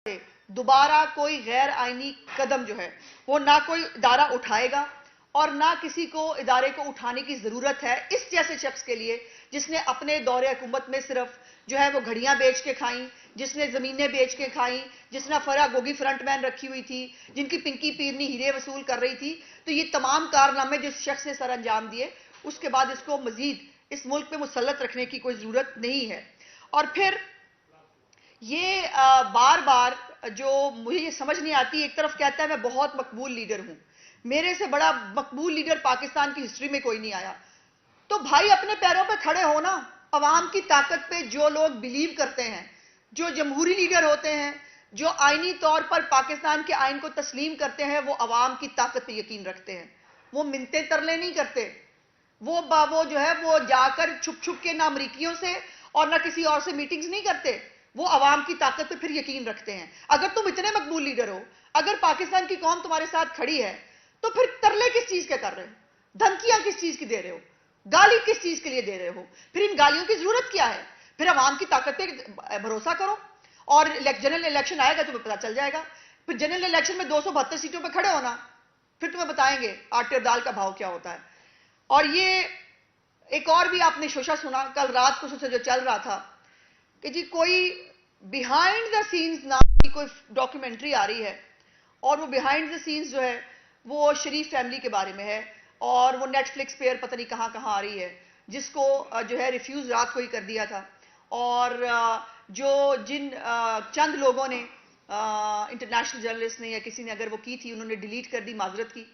سے دوبارہ کوئی غیر آئینی قدم جو ہے وہ نہ کوئی ادارہ اٹھائے گا اور نہ کسی کو ادارے کو اٹھانے کی ضرورت ہے اس جیسے شخص کے لیے جس نے اپنے دور حکومت میں صرف جو ہے وہ گھڑیاں بیچ کے کھائیں، جس نے زمینیں بیچ کے کھائیں، جس نے فرا گوگی فرنٹ مین رکھی ہوئی تھی، جن کی پنکی پیرنی ہیرے وصول کر رہی تھی. تو یہ تمام کارنامے جس شخص نے سر انجام دیے اس کے بعد اس کو مزید اس ملک پہ مسلط رکھنے کی کوئی ضرورت نہیں ہے. اور پھر یہ بار بار جو مجھے یہ سمجھ نہیں آتی، ایک طرف کہتا ہے میں بہت مقبول لیڈر ہوں، میرے سے بڑا مقبول لیڈر پاکستان کی ہسٹری میں کوئی نہیں آیا. تو بھائی اپنے پیروں پہ کھڑے ہونا. عوام کی طاقت پہ جو لوگ بلیو کرتے ہیں، جو جمہوری لیڈر ہوتے ہیں، جو آئینی طور پر پاکستان کے آئین کو تسلیم کرتے ہیں، وہ عوام کی طاقت پہ یقین رکھتے ہیں. وہ منتیں ترلے نہیں کرتے. وہ جو ہے وہ جا کر چھپ چھپ کے نہ امریکیوں سے اور نہ کسی اور سے میٹنگز نہیں کرتے. وہ عوام کی طاقت پہ پھر یقین رکھتے ہیں. اگر تم اتنے مقبول لیڈر ہو، اگر پاکستان کی قوم تمہارے ساتھ کھڑی ہے، تو پھر ترلے کس چیز کے کر رہے ہو؟ دھمکیاں کس چیز کی دے رہے ہو؟ گالی کس چیز کے لیے دے رہے ہو؟ پھر ان گالیوں کی ضرورت کیا ہے؟ پھر عوام کی طاقت پہ بھروسہ کرو اور جنرل الیکشن آئے گا تمہیں پتا چل جائے گا. پھر جنرل الیکشن میں 272 سیٹوں پہ کھڑے ہونا، پھر تمہیں بتائیں گے آٹے اور دال کا بھاؤ کیا ہوتا ہے. اور یہ ایک اور بھی آپ نے شوشہ سنا کل رات کو سے جو چل رہا تھا کہ جی کوئی بیہائنڈ دا سینز نام کی کوئی ڈاکیومنٹری آ رہی ہے، اور وہ بیہائنڈ دا سینز جو ہے وہ شریف فیملی کے بارے میں ہے، اور وہ نیٹ فلکس پہ پتہ نہیں کہاں کہاں آ رہی ہے، جس کو جو ہے ریفیوز رات کو ہی کر دیا تھا. اور جن چند لوگوں نے انٹرنیشنل جرنلسٹ نے یا کسی نے اگر وہ کی تھی، انہوں نے ڈیلیٹ کر دی، معذرت کی.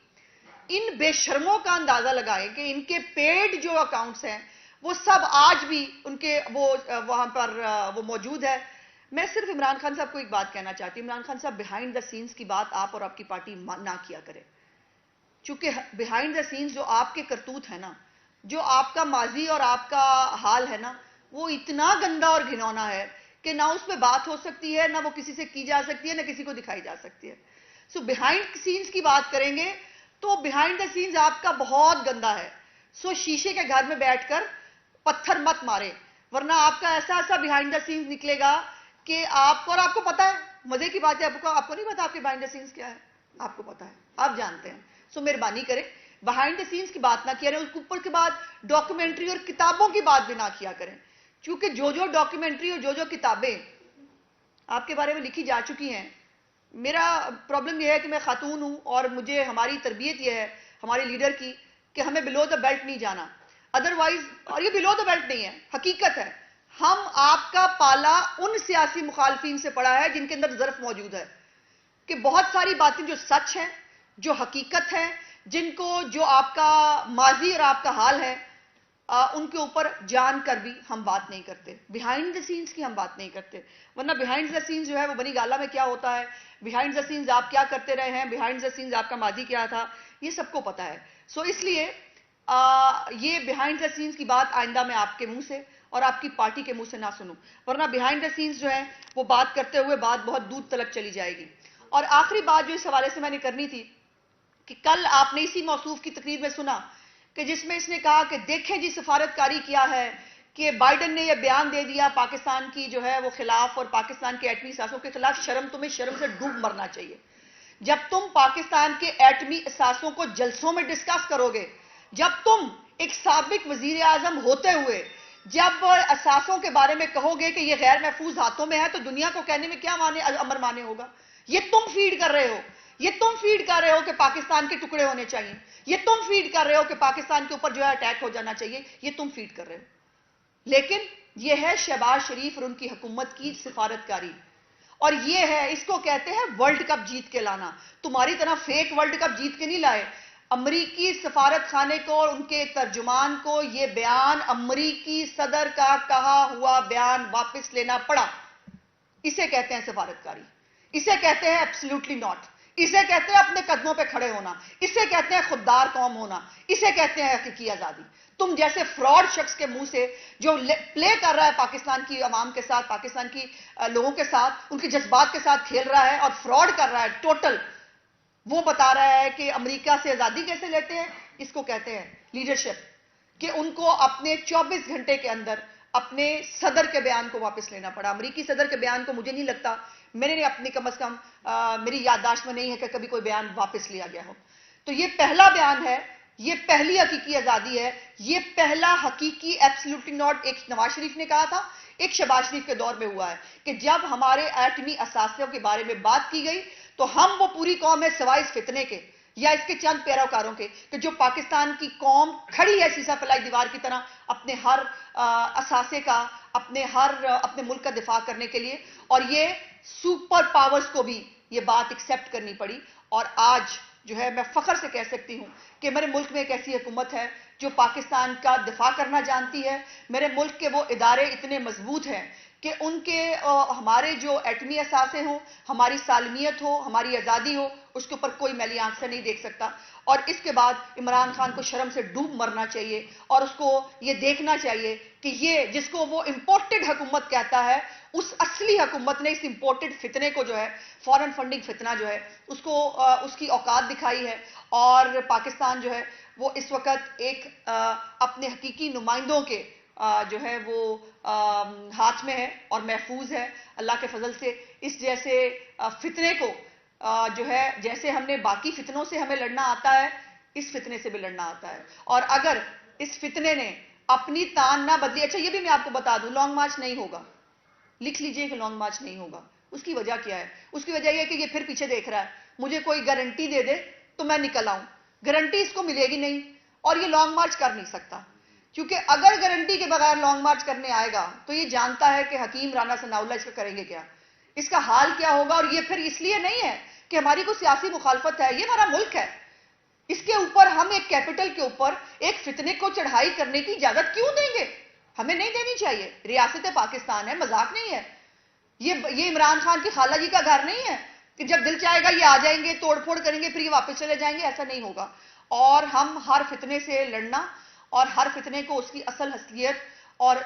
ان بے شرموں کا اندازہ لگائیں کہ ان کے پیڈ جو اکاؤنٹس ہیں وہ سب آج بھی ان کے وہاں پر وہ موجود ہے. میں صرف عمران خان صاحب کو ایک بات کہنا چاہتی ہوں. عمران خان صاحب بیہائنڈ دا سینز کی بات آپ اور آپ کی پارٹی نہ کیا کرے، چونکہ بیہائنڈ دا سینز جو آپ کے کرتوت ہے نا، جو آپ کا ماضی اور آپ کا حال ہے نا، وہ اتنا گندا اور گھنونا ہے کہ نہ اس پہ بات ہو سکتی ہے، نہ وہ کسی سے کی جا سکتی ہے، نہ کسی کو دکھائی جا سکتی ہے. سو بیہائنڈ سینز کی بات کریں گے تو بیہائنڈ دا سینز آپ کا بہت گندا ہے. سو شیشے کے گھر میں بیٹھ کر پتھر مت مارے، ورنہ آپ کا ایسا بیہائنڈ دا سینز نکلے گا کہ آپ کو، اور آپ کو پتا ہے، مزے کی بات ہے، آپ کو نہیں پتا آپ کے بیہائنڈ دا سینز کیا ہے؟ آپ کو پتا ہے، آپ جانتے ہیں. سو مہربانی کریں بیہائنڈ دا سینز کی بات نہ کیا کریں. اس کے اوپر کے بعد ڈاکیومنٹری اور کتابوں کی بات بھی نہ کیا کریں، کیونکہ جو ڈاکیومنٹری اور جو کتابیں آپ کے بارے میں لکھی جا چکی ہیں. میرا پرابلم یہ ہے کہ میں خاتون ہوں اور مجھے ہماری تربیت یہ ہے ہمارے لیڈر کی کہ ہمیں بلو دا بیلٹ نہیں جانا. ادروائز، اور یہ بلو دا بیلٹ نہیں ہے، حقیقت ہے، ہم آپ کا پالا ان سیاسی مخالفین سے پڑا ہے جن کے اندر ظرف موجود ہے کہ بہت ساری باتیں جو سچ ہیں، جو حقیقت ہے، جن کو جو آپ کا ماضی اور آپ کا حال ہے، ان کے اوپر جان کر بھی ہم بات نہیں کرتے. بیہائنڈ دا سینز کی ہم بات نہیں کرتے، ورنہ بیہائنڈ دا سینز جو ہے وہ بنی گالا میں کیا ہوتا ہے، بیہائنڈ دا سینز آپ کیا کرتے رہے ہیں، بیہائنڈ دا سینز آپ کا ماضی کیا تھا، یہ سب کو پتا ہے. سو اس لیے یہ بیہائنڈ دا سینز کی بات آئندہ میں آپ کے منہ سے اور آپ کی پارٹی کے منہ سے نہ سنوں، ورنہ بیہائنڈ دا سینز جو ہے وہ بات کرتے ہوئے بات بہت دور تلک چلی جائے گی. اور آخری بات جو اس حوالے سے میں نے کرنی تھی کہ کل آپ نے اسی موصوف کی تقریر میں سنا کہ جس میں اس نے کہا کہ دیکھیں جی سفارتکاری کیا ہے کہ بائیڈن نے یہ بیان دے دیا پاکستان کی جو ہے وہ خلاف اور پاکستان کے ایٹمی اثاثوں کے خلاف. تمہیں شرم سے ڈوب مرنا چاہیے. جب تم پاکستان کے ایٹمی اثاثوں کو جلسوں میں ڈسکس کرو گے، جب تم ایک سابق وزیر اعظم ہوتے ہوئے جب اثاثوں کے بارے میں کہو گے کہ یہ غیر محفوظ ہاتھوں میں ہے، تو دنیا کو کہنے میں کیا امر مانے ہوگا؟ یہ تم فیڈ کر رہے ہو، یہ تم فیڈ کر رہے ہو کہ پاکستان کے ٹکڑے ہونے چاہیے، یہ تم فیڈ کر رہے ہو کہ پاکستان کے اوپر جو ہے اٹیک ہو جانا چاہیے، یہ تم فیڈ کر رہے ہو. لیکن یہ ہے شہباز شریف اور ان کی حکومت کی سفارتکاری، اور یہ ہے، اس کو کہتے ہیں ورلڈ کپ جیت کے لانا. تمہاری طرح فیک ورلڈ کپ جیت کے نہیں لائے. امریکی سفارت خانے کو اور ان کے ترجمان کو یہ بیان، امریکی صدر کا کہا ہوا بیان واپس لینا پڑا. اسے کہتے ہیں سفارتکاری، اسے کہتے ہیں ایبسلیوٹلی ناٹ، اسے کہتے ہیں اپنے قدموں پہ کھڑے ہونا، اسے کہتے ہیں خوددار قوم ہونا، اسے کہتے ہیں حقیقی آزادی. تم جیسے فراڈ شخص کے منہ سے جو پلے کر رہا ہے پاکستان کی عوام کے ساتھ، پاکستان کی لوگوں کے ساتھ، ان کے جذبات کے ساتھ کھیل رہا ہے اور فراڈ کر رہا ہے ٹوٹل، وہ بتا رہا ہے کہ امریکہ سے آزادی کیسے لیتے ہیں. اس کو کہتے ہیں لیڈرشپ، کہ ان کو اپنے 24 گھنٹے کے اندر اپنے صدر کے بیان کو واپس لینا پڑا. امریکی صدر کے بیان کو مجھے نہیں لگتا میں نے اپنی کم از کم میری یادداشت میں نہیں ہے کہ کبھی کوئی بیان واپس لیا گیا ہو. تو یہ پہلا بیان ہے, یہ پہلی حقیقی آزادی ہے, یہ پہلا حقیقی ایبسلیوٹلی ناٹ. ایک نواز شریف نے کہا تھا, ایک شہباز شریف کے دور میں ہوا ہے کہ جب ہمارے ایٹمی اثاثوں کے بارے میں بات کی گئی تو ہم وہ پوری قوم ہے سوائے اس فتنے کے یا اس کے چند پیروکاروں کے کہ جو پاکستان کی قوم کھڑی ہے سیسا پلائی دیوار کی طرح اپنے ہر اثاثے کا, اپنے ملک کا دفاع کرنے کے لیے. اور یہ سپر پاورز کو بھی یہ بات ایکسیپٹ کرنی پڑی. اور آج جو ہے میں فخر سے کہہ سکتی ہوں کہ میرے ملک میں ایک ایسی حکومت ہے جو پاکستان کا دفاع کرنا جانتی ہے. میرے ملک کے وہ ادارے اتنے مضبوط ہیں کہ ان کے ہمارے جو ایٹمی اثاثے ہوں, ہماری سالمیت ہو, ہماری آزادی ہو, اس کے اوپر کوئی میلی آنکھ سے نہیں دیکھ سکتا. اور اس کے بعد عمران خان کو شرم سے ڈوب مرنا چاہیے اور اس کو یہ دیکھنا چاہیے کہ یہ جس کو وہ امپورٹڈ حکومت کہتا ہے, اس اصلی حکومت نے اس امپورٹڈ فتنے کو جو ہے, فورن فنڈنگ فتنہ جو ہے, اس کو اس کی اوقات دکھائی ہے. اور پاکستان جو ہے وہ اس وقت ایک اپنے حقیقی نمائندوں کے جو ہے وہ ہاتھ میں ہے اور محفوظ ہے اللہ کے فضل سے. اس جیسے فتنے کو جو ہے جیسے ہم نے باقی فتنوں سے ہمیں لڑنا آتا ہے, اس فتنے سے بھی لڑنا آتا ہے. اور اگر اس فتنے نے اپنی تان نہ بدلی, اچھا یہ بھی میں آپ کو بتا دوں, لانگ مارچ نہیں ہوگا, لکھ لیجئے کہ لانگ مارچ نہیں ہوگا. اس کی وجہ کیا ہے؟ اس کی وجہ یہ ہے کہ یہ پھر پیچھے دیکھ رہا ہے, مجھے کوئی گارنٹی دے دے تو میں نکل آؤں. گارنٹی اس کو ملے گی نہیں اور یہ لانگ مارچ کر نہیں سکتا, کیونکہ اگر گارنٹی کے بغیر لانگ مارچ کرنے آئے گا تو یہ جانتا ہے کہ حکیم رانا ثناء اللہ اس کا کریں گے کیا, اس کا حال کیا ہوگا. اور یہ پھر اس لیے نہیں ہے کہ ہماری کوئی سیاسی مخالفت ہے, یہ ہمارا ملک ہے, اس کے اوپر ہم ایک کیپٹل کے اوپر ایک فتنے کو چڑھائی کرنے کی اجازت کیوں دیں گے؟ ہمیں نہیں دینی چاہیے. ریاست پاکستان ہے, مذاق نہیں ہے. یہ عمران خان کی خالہ جی کا گھر نہیں ہے کہ جب دل چاہے گا یہ آ جائیں گے, توڑ پھوڑ کریں گے, پھر یہ واپس چلے جائیں گے. ایسا نہیں ہوگا. اور ہم ہر فتنے سے لڑنا اور ہر فتنے کو اس کی اصل حیثیت اور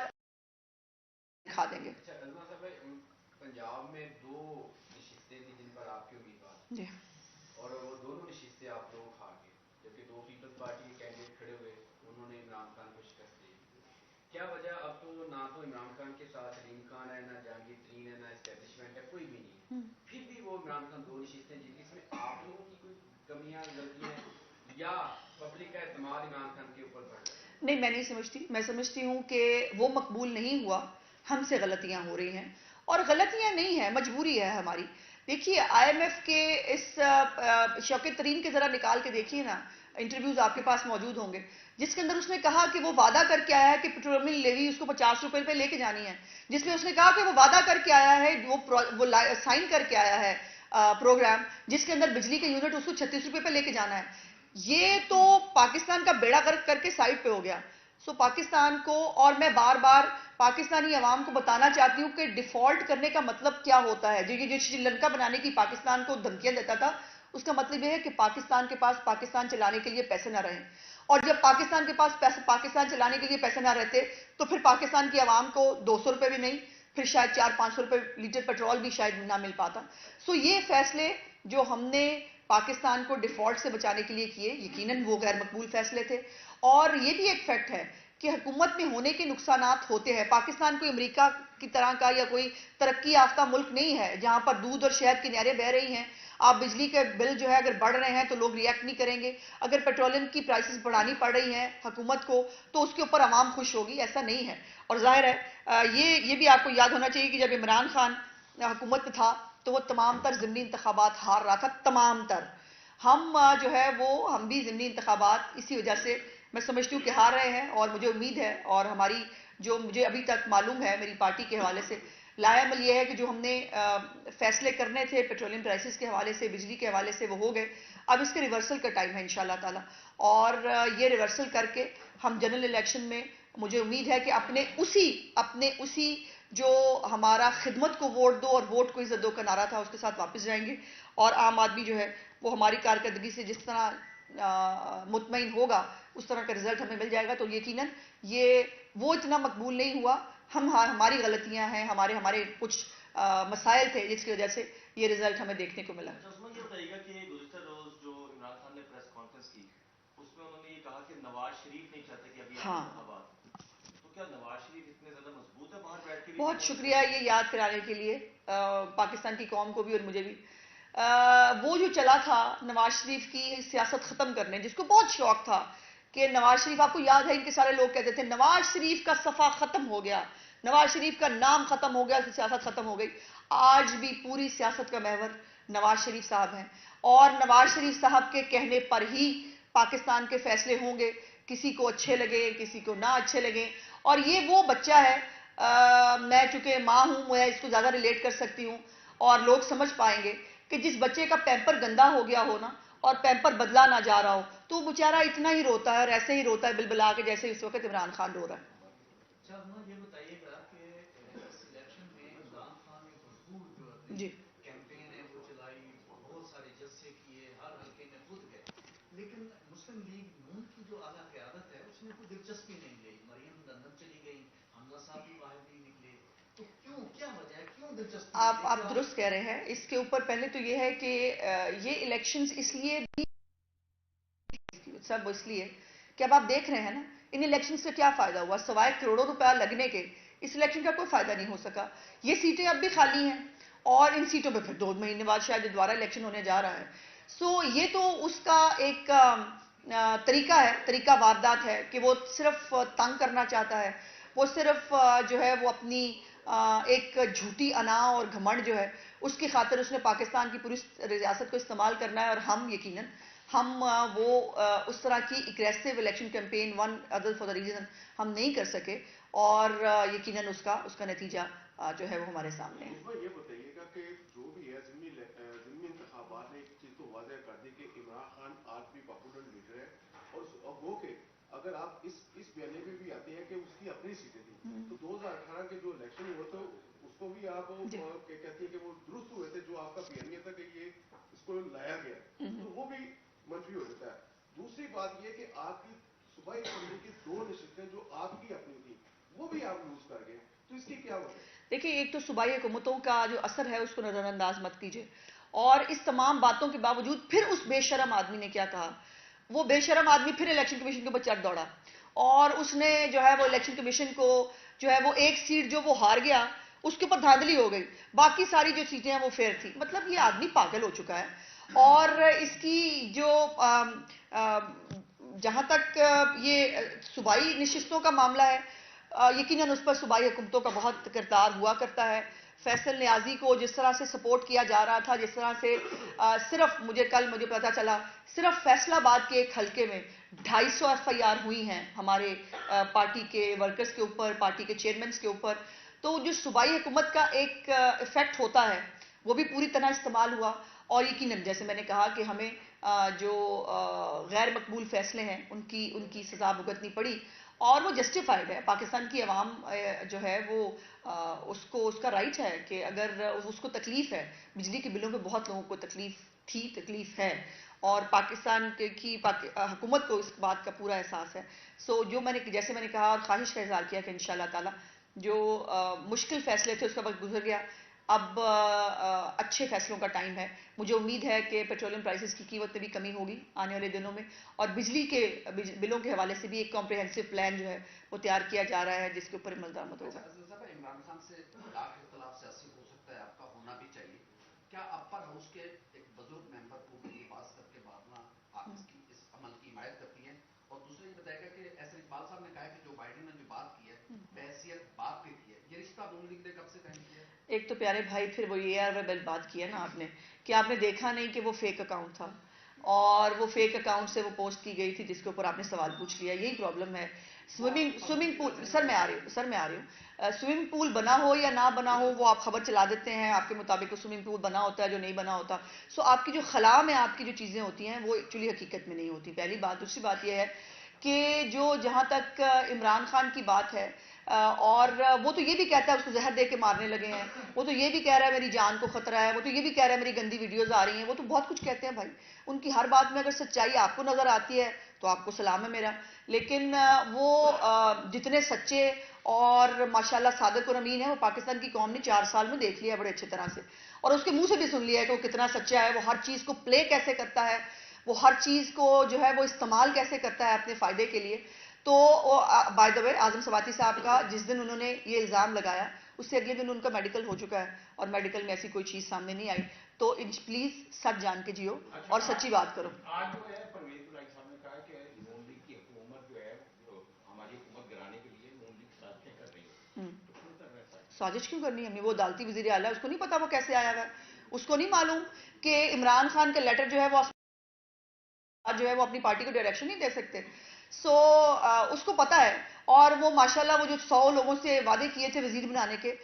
دکھا دیں گے. پنجاب میں 2 نشستیں تھیں جن پر آپ کے امیدوار جی, اور وہ دونوں نشستیں آپ لوگ ہار گئے, جبکہ 2 پیپلز پارٹی کے کینڈیڈیٹ کھڑے ہوئے, انہوں نے عمران خان کو شکست دی. کیا وجہ؟ اب تو نہ تو عمران خان کے ساتھ علیم خان ہے, نہ جہانگیر ترین ہے, نہ اسٹیبلشمنٹ ہے, کوئی بھی نہیں, پھر بھی وہ عمران خان 2 نشستیں جیتی. اس میں آپ لوگوں کی کوئی کمیاں غلطیاں ہیں یا پبلک کا اعتماد عمران خان کے اوپر بڑھ رہا ہے؟ نہیں, میں نہیں سمجھتی. میں سمجھتی ہوں کہ وہ مقبول نہیں ہوا, ہم سے غلطیاں ہو رہی ہیں. اور غلطیاں نہیں ہیں, مجبوری ہے ہماری. دیکھیے آئی ایم ایف کے اس شوکت ترین کے ذرا نکال کے دیکھیے نا, انٹرویوز آپ کے پاس موجود ہوں گے, جس کے اندر اس نے کہا کہ وہ وعدہ کر کے آیا ہے کہ پیٹرولیم لیوی اس کو 50 روپے پہ لے کے جانی ہے, جس میں اس نے کہا کہ وہ وعدہ کر کے آیا ہے, وہ سائن کر کے آیا ہے پروگرام جس کے اندر بجلی کے یونٹ اس کو 36 روپے پہ لے کے جانا ہے. یہ تو پاکستان کا بیڑا غرق کر کے سائڈ پہ ہو گیا. سو پاکستان کو, اور میں بار بار پاکستانی عوام کو بتانا چاہتی ہوں کہ ڈیفالٹ کرنے کا مطلب کیا ہوتا ہے. جو سری لنکا بنانے کی پاکستان کو دھمکیاں دیتا تھا, اس کا مطلب یہ ہے کہ پاکستان کے پاس پاکستان چلانے کے لیے پیسے نہ رہیں. اور جب پاکستان کے پاس پاکستان چلانے کے لیے پیسے نہ رہتے تو پھر پاکستان کی عوام کو 200 روپے بھی نہیں, پھر شاید 400-500 روپے لیٹر پیٹرول بھی شاید نہ مل پاتا. سو یہ فیصلے جو ہم نے پاکستان کو ڈیفالٹ سے بچانے کے لیے کیے, یقیناً وہ غیر مقبول فیصلے تھے. اور یہ بھی ایک فیکٹ ہے کہ حکومت میں ہونے کے نقصانات ہوتے ہیں. پاکستان کوئی امریکہ کی طرح کا یا کوئی ترقی یافتہ ملک نہیں ہے جہاں پر دودھ اور شہد کی نہریں بہہ رہی ہیں. آپ بجلی کے بل جو ہے اگر بڑھ رہے ہیں تو لوگ ریئیکٹ نہیں کریں گے, اگر پیٹرولیم کی پرائسز بڑھانی پڑ رہی ہیں حکومت کو تو اس کے اوپر عوام خوش ہوگی, ایسا نہیں ہے. اور ظاہر ہے یہ بھی آپ کو یاد ہونا چاہیے کہ جب عمران خان حکومت میں تھا تو وہ تمام تر ضمنی انتخابات ہار رہا تھا, تمام تر. ہم جو ہے وہ ہم بھی ضمنی انتخابات اسی وجہ سے میں سمجھتی ہوں کہ ہار رہے ہیں. اور مجھے امید ہے, اور ہماری جو مجھے ابھی تک معلوم ہے میری پارٹی کے حوالے سے, لایا عمل یہ ہے کہ جو ہم نے فیصلے کرنے تھے پیٹرولیم پرائسز کے حوالے سے, بجلی کے حوالے سے, وہ ہو گئے. اب اس کے ریورسل کا ٹائم ہے انشاءاللہ تعالی, اور یہ ریورسل کر کے ہم جنرل الیکشن میں مجھے امید ہے کہ اپنے اسی جو ہمارا خدمت کو ووٹ دو اور ووٹ کو عزت دو کا نعرہ تھا اس کے ساتھ واپس جائیں گے. اور عام آدمی جو ہے وہ ہماری کارکردگی سے جس طرح مطمئن ہوگا اس طرح کا رزلٹ ہمیں مل جائے گا. تو یقیناً یہ وہ اتنا مقبول نہیں ہوا, ہماری غلطیاں ہیں, ہمارے کچھ مسائل تھے جس کی وجہ سے یہ رزلٹ ہمیں دیکھنے کو ملا. عثمان یہ بتائیے گا کہ گزشتہ روز جو عمران خان نے پریس کانفرنس کی اس میں انہوں نے یہ کہا کہ نواز شریف نہیں چاہتے کہ ابھی انتخابات, تو کیا نواز شریف اتنے زیادہ مضبوط ہے باہر بیٹھ کے؟ بہت شکریہ یہ یاد کرانے کے لیے پاکستان کی قوم کو بھی اور مجھے بھی. وہ جو چلا تھا نواز شریف کی سیاست ختم کرنے، جس کو بہت شوق تھا کہ نواز شریف، آپ کو یاد ہے ان کے سارے لوگ کہتے تھے نواز شریف کا صفحہ ختم ہو گیا، نواز شریف کا نام ختم ہو گیا، سیاست ختم ہو گئی. آج بھی پوری سیاست کا محور نواز شریف صاحب ہیں، اور نواز شریف صاحب کے کہنے پر ہی پاکستان کے فیصلے ہوں گے، کسی کو اچھے لگے کسی کو نہ اچھے لگے. اور یہ وہ بچہ ہے، میں چونکہ ماں ہوں میں اس کو زیادہ ریلیٹ کر سکتی ہوں، اور لوگ سمجھ پائیں گے کہ جس بچے کا پیمپر گندا ہو گیا ہو نا اور پیمپر بدلا نہ جا رہا ہو تو وہ بیچارہ اتنا ہی روتا ہے، اور ایسے ہی روتا ہے بلبلا کے جیسے اس وقت عمران خان رو رہا ہے. اچھا یہ بتائیے گا کہ اس الیکشن میں عمران خان نے بھرپور جو اپنی جی کیمپین ہے وہ چلائی، بہت سارے جلسے کیے، ہر حلقے میں خود گئے، لیکن مسلم لیگ نون کی جو اعلیٰ قیادت ہے اس نے کوئی دلچسپی نہیں لی. مریم لندن چلی گئی، حمزہ صاحب بھی باہر نہیں نکلے، تو کیوں، کیا وجہ ہے، کیوں دلچسپی؟ آپ درست کہہ رہے ہیں. اس کے اوپر پہلے تو یہ ہے کہ یہ الیکشنز اس لیے بھی سب اس لیے کہ اب آپ دیکھ رہے ہیں نا ان الیکشنز سے کیا فائدہ ہوا، سوائے کروڑوں روپیہ لگنے کے اس الیکشن کا کوئی فائدہ نہیں ہو سکا. یہ سیٹیں اب بھی خالی ہیں اور ان سیٹوں پہ پھر 2 مہینے بعد شاید دوبارہ الیکشن ہونے جا رہا ہے. سو یہ تو اس کا ایک طریقہ ہے، طریقہ واردات ہے کہ وہ صرف تنگ کرنا چاہتا ہے، وہ صرف جو ہے وہ اپنی ایک جھوٹی انا اور گھمنڈ جو ہے اس کی خاطر اس نے پاکستان کی پوری ریاست کو استعمال کرنا ہے. اور ہم یقیناً ہم وہ اس طرح کی aggressive election campaign one other for the reason ہم نہیں کر سکے، اور یقیناً اس کا نتیجہ جو ہے وہ ہمارے سامنے ہے. یہ بتائیے گا کہ جو بھی ہے ضمنی انتخابات نے ایک چیز تو واضح کر دی کہ عمران خان آج بھی پاپولر لیڈر ہے، اور وہ کہ اگر آپ اس بیانے پہ بھی آتے ہیں کہ اس کی اپنی سیٹیں تھیں تو 2018 کے جو الیکشن ہوئے تو اس کو بھی آپ کہتی ہیں کہ وہ درست ہوئے تھے، جو آپ کا بیانیہ تھا کہ یہ اس کو لایا گیا تو وہ بھی منفی ہو جاتا ہے. دوسری بات یہ کہ آپ کی صوبائی اسمبلی کی 2 نشستیں جو آپ کی اپنی تھیں وہ بھی آپ لوز کر گئے، تو اس کی کیا وجہ ہے؟ دیکھیے ایک تو صوبائی حکومتوں کا جو اثر ہے اس کو نظر انداز مت کیجیے، اور اس تمام باتوں کے باوجود پھر اس بے شرم آدمی نے کیا کہا، وہ بے شرم آدمی پھر الیکشن کمیشن کے اوپر چڑھ دوڑا، اور اس نے جو ہے وہ الیکشن کمیشن کو جو ہے وہ ایک سیٹ جو وہ ہار گیا اس کے اوپر دھاندلی ہو گئی، باقی ساری جو سیٹیں ہیں وہ فیئر تھی. مطلب یہ آدمی پاگل ہو چکا ہے. اور اس کی جو جہاں تک یہ صوبائی نشستوں کا معاملہ ہے، یقیناً اس پر صوبائی حکومتوں کا بہت کردار ہوا کرتا ہے. فیصل نیازی کو جس طرح سے سپورٹ کیا جا رہا تھا، جس طرح سے صرف مجھے پتا چلا صرف فیصل آباد کے ایک حلقے میں 250 FIR ہوئی ہیں ہمارے پارٹی کے ورکرز کے اوپر، پارٹی کے چیئرمینز کے اوپر. تو جو صوبائی حکومت کا ایک ایفیکٹ ہوتا ہے وہ بھی پوری طرح استعمال ہوا. اور یقیناً جیسے میں نے کہا کہ ہمیں جو غیر مقبول فیصلے ہیں ان کی سزا بھگتنی پڑی، اور وہ جسٹیفائیڈ ہے. پاکستان کی عوام جو ہے وہ اس کا رائٹ ہے کہ اگر اس کو تکلیف ہے، بجلی کے بلوں پہ بہت لوگوں کو تکلیف ہے، اور پاکستان کی حکومت کو اس بات کا پورا احساس ہے. سو جو جیسے میں نے کہا اور خواہش کا اظہار کیا کہ انشاءاللہ تعالی جو مشکل فیصلے تھے اس کا وقت گزر گیا، اب اچھے فیصلوں کا ٹائم ہے. مجھے امید ہے کہ پیٹرولیم پرائسز کی قیمت میں بھی کمی ہوگی آنے والے دنوں میں، اور بجلی کے بلوں کے حوالے سے بھی ایک کمپریہنسو پلان جو ہے وہ تیار کیا جا رہا ہے جس کے اوپر عمل درآمد ہوگا. عمران خان سے لاکھ اختلاف سیاسی ہو سکتا ہے، آپ کا ہونا بھی چاہیے. کیا اپر ہاؤس کے ایک بزرگ ممبر کو یہ بات کر کے باتنا آپ اس عمل کی حمایت کرتی ہیں؟ اور دوسرا یہ بتائے گا کہ ایسے اقبال صاحب نے کہا کہ جو بائیڈن نے جو بات کی ہے بحیثیت باپ کی ہے، یہ رشتہ نون لیگ نے کب سے قائم کیا ہے؟ ایک تو پیارے بھائی پھر وہ بات کی ہے نا آپ نے کہ آپ نے دیکھا نہیں کہ وہ فیک اکاؤنٹ تھا، اور وہ فیک اکاؤنٹ سے وہ پوسٹ کی گئی تھی جس کے اوپر آپ نے سوال پوچھ لیا. یہی پرابلم ہے. سوئمنگ پول، سر میں آ رہی ہوں سوئمنگ پول بنا ہو یا نہ بنا ہو وہ آپ خبر چلا دیتے ہیں، آپ کے مطابق سوئمنگ پول بنا ہوتا ہے جو نہیں بنا ہوتا. سو آپ کی جو خلا میں آپ کی جو چیزیں ہوتی ہیں وہ ایکچولی حقیقت میں نہیں ہوتی، پہلی بات. دوسری بات یہ ہے کہ جہاں تک عمران خان کی بات ہے، اور وہ تو یہ بھی کہتا ہے اس کو زہر دے کے مارنے لگے ہیں، وہ تو یہ بھی کہہ رہا ہے میری جان کو خطرہ ہے، وہ تو یہ بھی کہہ رہا ہے میری گندی ویڈیوز آ رہی ہیں، وہ تو بہت کچھ کہتے ہیں بھائی. ان کی ہر بات میں اگر سچائی آپ کو نظر آتی ہے تو آپ کو سلام ہے میرا، لیکن وہ جتنے سچے اور ماشاءاللہ صادق اور امین ہے وہ پاکستان کی قوم نے 4 سال میں دیکھ لیا بڑے اچھے طرح سے، اور اس کے منہ سے بھی سن لیا ہے کہ وہ کتنا سچا ہے، وہ ہر چیز کو پلے کیسے کرتا ہے، وہ ہر چیز کو جو ہے وہ استعمال کیسے کرتا ہے اپنے فائدے کے لیے. تو بائی دا وے اعظم سواتی صاحب کا جس دن انہوں نے یہ الزام لگایا اس سے اگلے دن ان کا میڈیکل ہو چکا ہے اور میڈیکل میں ایسی کوئی چیز سامنے نہیں آئی. تو پلیز سچ جان کے جیو اور سچی بات کرو. آج جو ہے پرویز الہی صاحب نے کہا کہ نون لیگ کی حکومت جو ہے ہماری حکومت گرانے کے لیے نون لیگ سازشیں کر رہی ہے. سازش کیوں کرنی ہے؟ وہ عدالتی وزیر اعلیٰ ہے, اس کو نہیں پتا وہ کیسے آیا ہوا ہے, اس کو نہیں معلوم کہ عمران خان کا لیٹر جو ہے وہ اپنی پارٹی کو ڈائریکشن نہیں دے سکتے. سو اس کو پتا ہے, اور وہ ماشاءاللہ وہ جو 100 لوگوں سے وعدے کیے تھے وزیر بنانے کے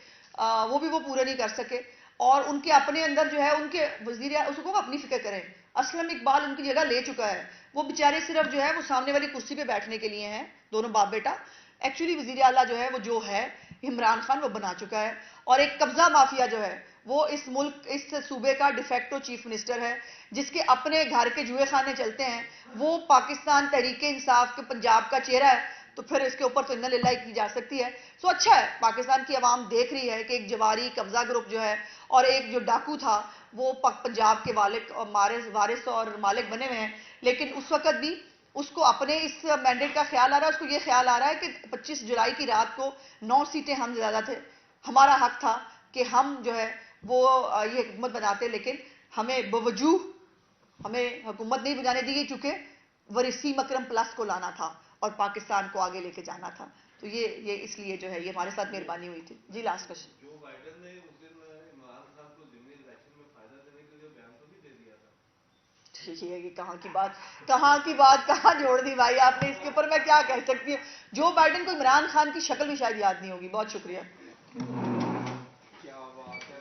وہ بھی وہ پورے نہیں کر سکے, اور ان کے اپنے اندر جو ہے ان کے وزیر اس کو اپنی فکر کریں. اسلم اقبال ان کی جگہ لے چکا ہے, وہ بیچارے صرف جو ہے وہ سامنے والی کرسی پہ بیٹھنے کے لیے ہیں, دونوں باپ بیٹا. ایکچولی وزیر اعلیٰ جو ہے وہ جو ہے عمران خان وہ بنا چکا ہے, اور ایک قبضہ مافیا جو ہے وہ اس ملک اس صوبے کا ڈیفیکٹو چیف منسٹر ہے, جس کے اپنے گھر کے جوئے خانے چلتے ہیں. وہ پاکستان تحریک انصاف کے پنجاب کا چہرہ ہے, تو پھر اس کے اوپر تو انّا للہ کی جا سکتی ہے. سو اچھا ہے, پاکستان کی عوام دیکھ رہی ہے کہ ایک جواری قبضہ گروپ جو ہے اور ایک جو ڈاکو تھا وہ پنجاب کے وارث اور مالک بنے ہوئے ہیں. لیکن اس وقت بھی اس کو اپنے اس مینڈیٹ کا خیال آ رہا ہے, اس کو یہ خیال آ رہا ہے کہ 25 جولائی کی رات کو 9 سیٹیں ہم زیادہ تھے, ہمارا حق تھا کہ ہم جو ہے وہ یہ حکومت بناتے, لیکن ہمیں بوجوہ ہمیں حکومت نہیں بنانے دی گئی کیونکہ وسیم اکرم پلس کو لانا تھا اور پاکستان کو آگے لے کے جانا تھا. تو یہ اس لیے جو ہے یہ ہمارے ساتھ مہربانی ہوئی تھی. جی لاسٹ کوشچن. جو بائیڈن نے اس دن عمران خان کو ضمنی الیکشن میں فائدہ دینے کے لیے بیان تو نہیں دے دیا تھا. یہ کہاں کی بات کہاں جوڑ دی بھائی آپ نے, اس کے اوپر میں کیا کہہ سکتی ہوں. جو بائیڈن کو عمران خان کی شکل بھی شاید یاد نہیں ہوگی. بہت شکریہ. کیا بات ہے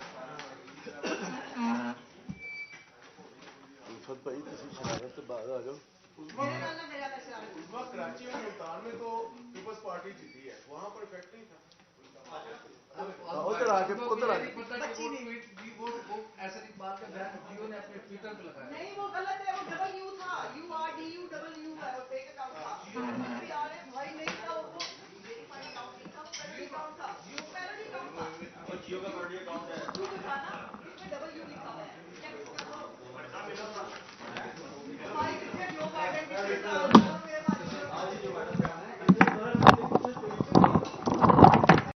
الفت بھائی کسی شرارت سے باہر آ جاؤ. اس وقت کراچی اور ملتان میں تو پیپلز پارٹی جیتی ہے, وہاں پر افیکٹ نہیں تھا. ادھر آ کے وہ ایسا اقبال کا بیان جیو نے اپنے ٹویٹر پہ لگایا. نہیں وہ غلط ہے, وہ ڈبل یو تھا, URDU ہے, وہ فیک اکاؤنٹ تھا. بھائی نہیں تھا, وہ ویریفائڈ اکاؤنٹ نہیں تھا, وہ پیروڈی اکاؤنٹ تھا, وہ پیروڈی اکاؤنٹ تھا. اور جیو کا پیروڈی اکاؤنٹ ہے. یو تو تھا نا, اس میں ڈبل یو لکھا ہوا ہے. بھائی